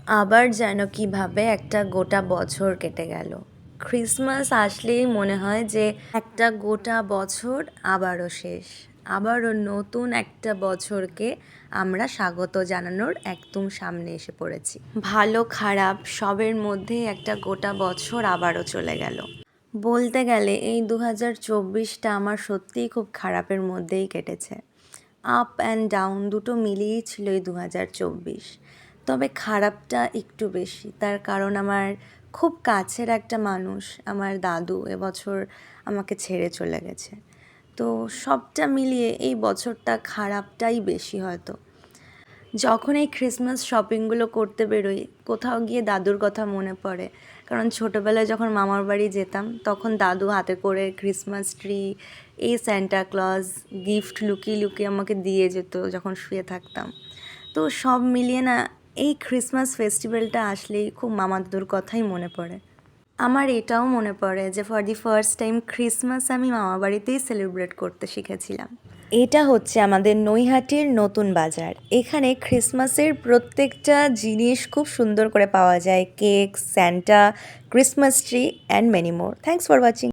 আবার যেন কিভাবে একটা গোটা বছর কেটে গেল। ক্রিসমাস আসলেই মনে হয় যে একটা গোটা বছর আবারও শেষ, আবারও নতুন একটা বছরকে আমরা স্বাগত জানানোর একদম সামনে এসে পড়েছি। ভালো খারাপ সবের মধ্যেই একটা গোটা বছর আবারও চলে গেল। বলতে গেলে এই 2024টা আমার সত্যিই খুব খারাপের মধ্যেই কেটেছে। আপ অ্যান্ড ডাউন দুটো মিলিয়েই ছিল এই 2024। তবে খারাপটা একটু বেশি, তার কারণ আমার খুব কাছের একটা মানুষ, আমার দাদু, এবছর আমাকে ছেড়ে চলে গেছে। তো সবটা মিলিয়ে এই বছরটা খারাপটাই বেশি হয়তো। যখন এই ক্রিসমাস শপিংগুলো করতে বেরোই, কোথাও গিয়ে দাদুর কথা মনে পড়ে। কারণ ছোটোবেলায় যখন মামার বাড়ি যেতাম তখন দাদু হাতে করে ক্রিসমাস ট্রি, এই স্যান্টা ক্লজ গিফট লুকিয়ে লুকিয়ে আমাকে দিয়ে যেত যখন শুয়ে থাকতাম। তো সব মিলিয়ে না, এই ক্রিসমাস ফেস্টিভ্যালটা আসলেই খুব মামা দাদুর কথাই মনে পড়ে। আমার এটাও মনে পড়ে যে for the first time Christmas আমি মামা বাড়িতেই সেলিব্রেট করতে শিখেছিলাম। এটা হচ্ছে আমাদের নৈহাটির নতুন বাজার। এখানে ক্রিসমাসের প্রত্যেকটা জিনিস খুব সুন্দর করে পাওয়া যায়, cake, Santa, Christmas tree and many more. Thanks for watching.